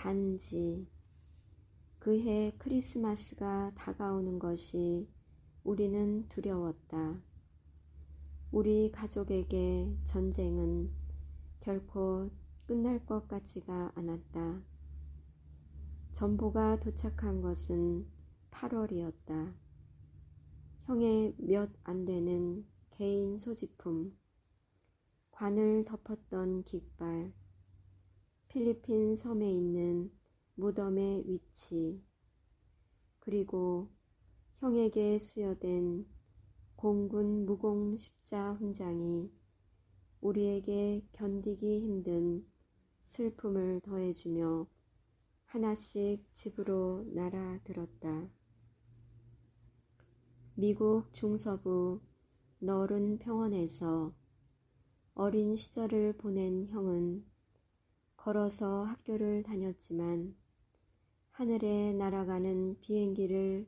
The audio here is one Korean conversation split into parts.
단지 그해 크리스마스가 다가오는 것이 우리는 두려웠다. 우리 가족에게 전쟁은 결코 끝날 것 같지가 않았다. 전보가 도착한 것은 8월이었다. 형의 몇 안 되는 개인 소지품, 관을 덮었던 깃발, 필리핀 섬에 있는 무덤의 위치, 그리고 형에게 수여된 공군 무공 십자 훈장이 우리에게 견디기 힘든 슬픔을 더해주며 하나씩 집으로 날아들었다. 미국 중서부 너른 평원에서 어린 시절을 보낸 형은 걸어서 학교를 다녔지만 하늘에 날아가는 비행기를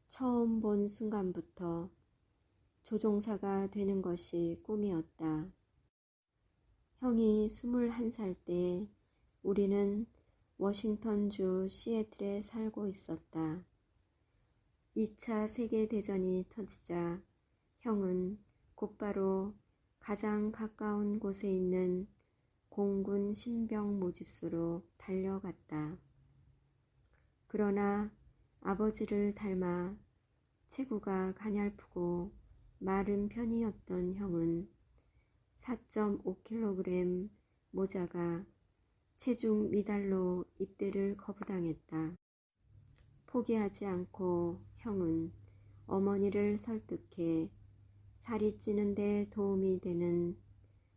처음 본 순간부터 조종사가 되는 것이 꿈이었다. 형이 21살 때 우리는 워싱턴주 시애틀에 살고 있었다. 2차 세계대전이 터지자 형은 곧바로 가장 가까운 곳에 있는 공군 신병 모집소로 달려갔다. 그러나 아버지를 닮아 체구가 가냘프고 마른 편이었던 형은 4.5kg 모자가 체중 미달로 입대를 거부당했다. 포기하지 않고 형은 어머니를 설득해 살이 찌는 데 도움이 되는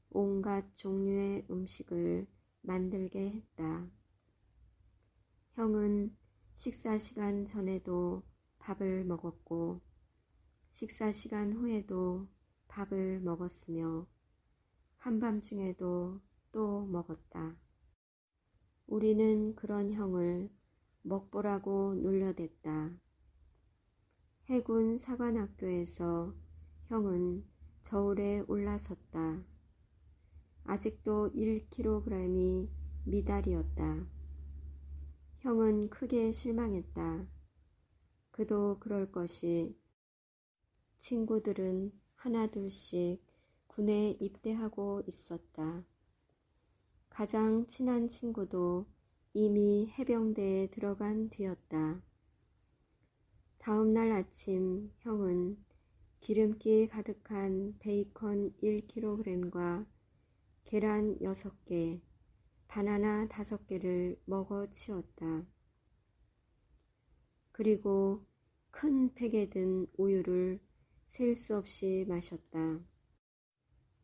온갖 종류의 음식을 만들게 했다. 형은 식사 시간 전에도 밥을 먹었고 식사 시간 후에도 밥을 먹었으며 한밤중에도 또 먹었다. 우리는 그런 형을 먹보라고 놀려댔다. 해군 사관학교에서 형은 저울에 올라섰다. 아직도 1kg이 미달이었다. 형은 크게 실망했다. 그도 그럴 것이 친구들은 하나둘씩 군에 입대하고 있었다. 가장 친한 친구도 이미 해병대에 들어간 뒤였다. 다음 날 아침 형은 기름기 가득한 베이컨 1kg과 계란 6개, 바나나 5개를 먹어 치웠다. 그리고 큰 팩에 든 우유를 셀 수 없이 마셨다.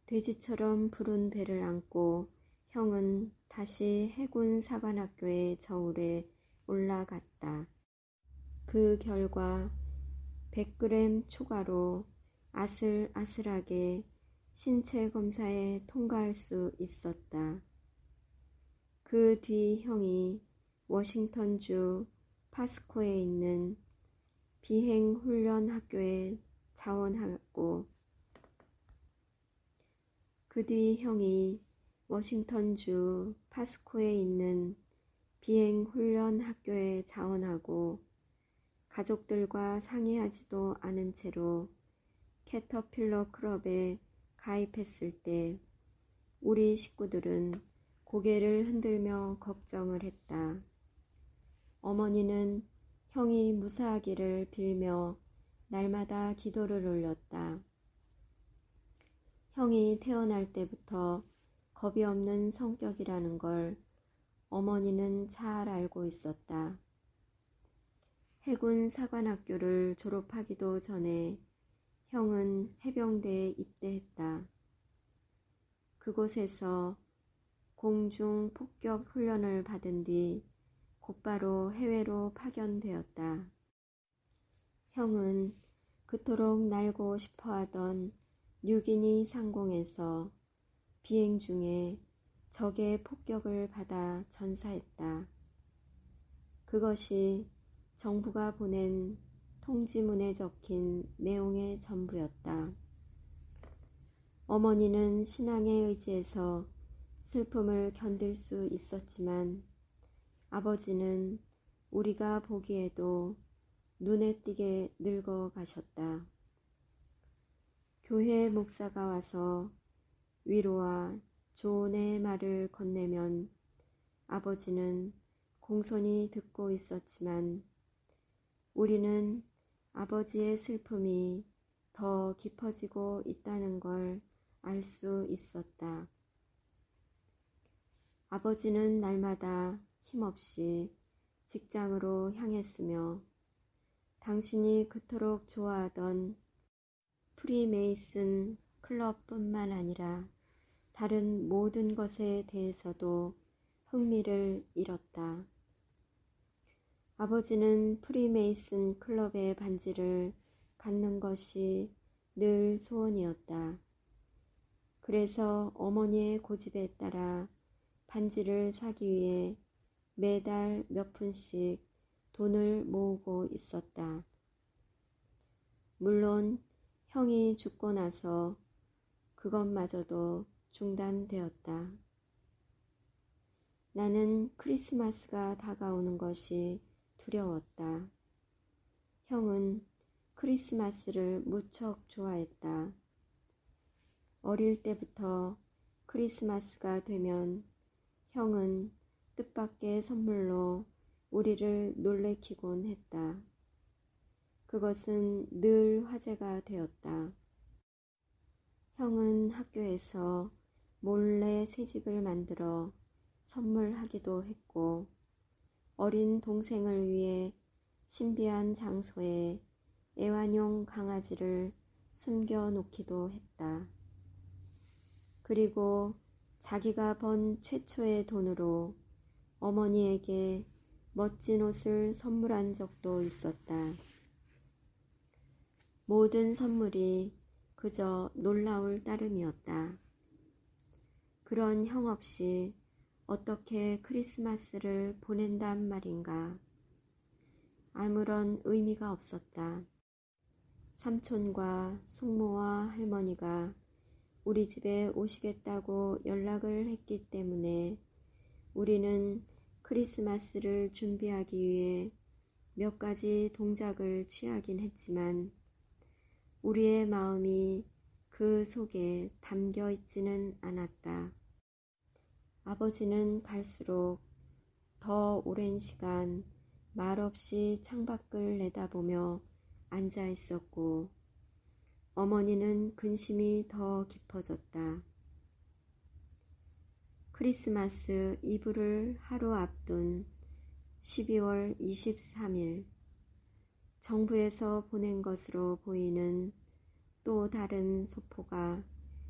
돼지처럼 부른 배를 안고 형은 다시 해군 사관학교의 저울에 올라갔다. 그 결과 100g 초과로 아슬아슬하게 신체 검사에 통과할 수 있었다. 그 뒤 형이 워싱턴주 파스코에 있는 비행훈련학교에 자원하고 그 뒤 형이 워싱턴주 파스코에 있는 비행훈련학교에 자원하고 가족들과 상의하지도 않은 채로 캐터필러 클럽에 가입했을 때 우리 식구들은 고개를 흔들며 걱정을 했다. 어머니는 형이 무사하기를 빌며 날마다 기도를 올렸다. 형이 태어날 때부터 겁이 없는 성격이라는 걸 어머니는 잘 알고 있었다. 해군 사관학교를 졸업하기도 전에 형은 해병대에 입대했다. 그곳에서 공중 폭격 훈련을 받은 뒤 곧바로 해외로 파견되었다. 형은 그토록 날고 싶어하던 뉴기니 상공에서 비행 중에 적의 폭격을 받아 전사했다. 그것이 정부가 보낸 통지문에 적힌 내용의 전부였다. 어머니는 신앙에 의지해서 슬픔을 견딜 수 있었지만 아버지는 우리가 보기에도 눈에 띄게 늙어 가셨다. 교회 목사가 와서 위로와 조언의 말을 건네면 아버지는 공손히 듣고 있었지만 우리는 아버지의 슬픔이 더 깊어지고 있다는 걸 알 수 있었다. 아버지는 날마다 힘없이 직장으로 향했으며 당신이 그토록 좋아하던 프리메이슨 클럽뿐만 아니라 다른 모든 것에 대해서도 흥미를 잃었다. 아버지는 프리메이슨 클럽의 반지를 갖는 것이 늘 소원이었다. 그래서 어머니의 고집에 따라 반지를 사기 위해 매달 몇 푼씩 돈을 모으고 있었다. 물론 형이 죽고 나서 그것마저도 중단되었다. 나는 크리스마스가 다가오는 것이 두려웠다. 형은 크리스마스를 무척 좋아했다. 어릴 때부터 크리스마스가 되면 형은 뜻밖의 선물로 우리를 놀래키곤 했다. 그것은 늘 화제가 되었다. 형은 학교에서 몰래 새집을 만들어 선물하기도 했고 어린 동생을 위해 신비한 장소에 애완용 강아지를 숨겨놓기도 했다. 그리고 자기가 번 최초의 돈으로 어머니에게 멋진 옷을 선물한 적도 있었다. 모든 선물이 그저 놀라울 따름이었다. 그런 형 없이 어떻게 크리스마스를 보낸단 말인가. 아무런 의미가 없었다. 삼촌과 숙모와 할머니가 우리 집에 오시겠다고 연락을 했기 때문에 우리는 크리스마스를 준비하기 위해 몇 가지 동작을 취하긴 했지만 우리의 마음이 그 속에 담겨 있지는 않았다. 아버지는 갈수록 더 오랜 시간 말없이 창밖을 내다보며 앉아 있었고 어머니는 근심이 더 깊어졌다. 크리스마스 이브를 하루 앞둔 12월 23일 정부에서 보낸 것으로 보이는 또 다른 소포가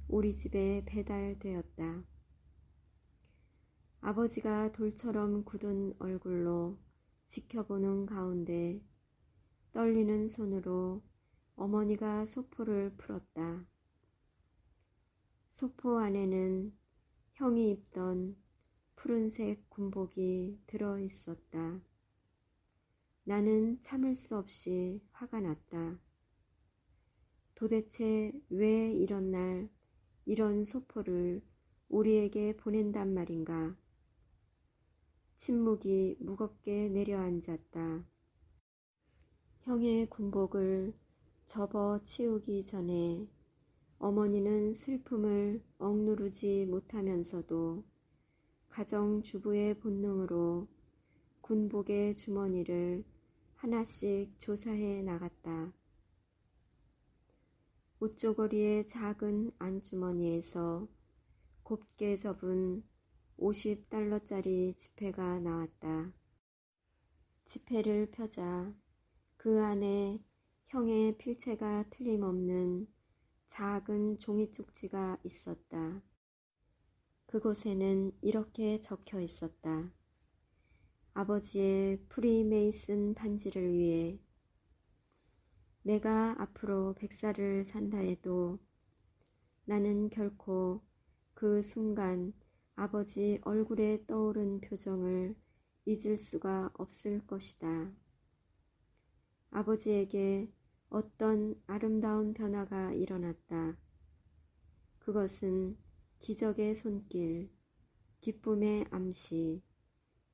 우리 집에 배달되었다. 아버지가 돌처럼 굳은 얼굴로 지켜보는 가운데 떨리는 손으로 어머니가 소포를 풀었다. 소포 안에는 형이 입던 푸른색 군복이 들어 있었다. 나는 참을 수 없이 화가 났다. 도대체 왜 이런 날 이런 소포를 우리에게 보낸단 말인가? 침묵이 무겁게 내려앉았다. 형의 군복을 접어 치우기 전에 어머니는 슬픔을 억누르지 못하면서도 가정주부의 본능으로 군복의 주머니를 하나씩 조사해 나갔다. 웃조거리의 작은 안주머니에서 곱게 접은 $50짜리 지폐가 나왔다. 지폐를 펴자 그 안에 형의 필체가 틀림없는 작은 종이 쪽지가 있었다. 그곳에는 이렇게 적혀 있었다. 아버지의 프리메이슨 반지를 위해 내가 앞으로 100살을 산다 해도 나는 결코 그 순간 아버지 얼굴에 떠오른 표정을 잊을 수가 없을 것이다. 아버지에게 어떤 아름다운 변화가 일어났다. 그것은 기적의 손길, 기쁨의 암시,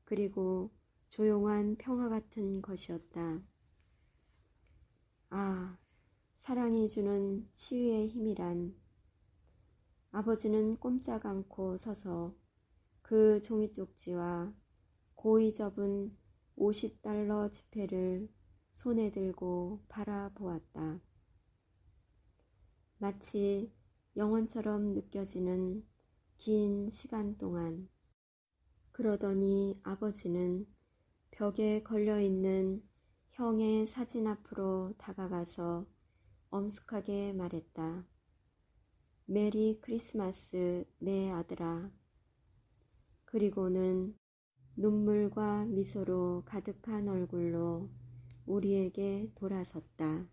그리고 조용한 평화 같은 것이었다. 아, 사랑이 주는 치유의 힘이란. 아버지는 꼼짝 않고 서서 그 종이 쪽지와 고이 접은 $50 지폐를 손에 들고 바라보았다. 마치 영원처럼 느껴지는 긴 시간 동안. 그러더니 아버지는 벽에 걸려있는 형의 사진 앞으로 다가가서 엄숙하게 말했다. 메리 크리스마스 내 아들아. 그리고는 눈물과 미소로 가득한 얼굴로 우리에게 돌아섰다.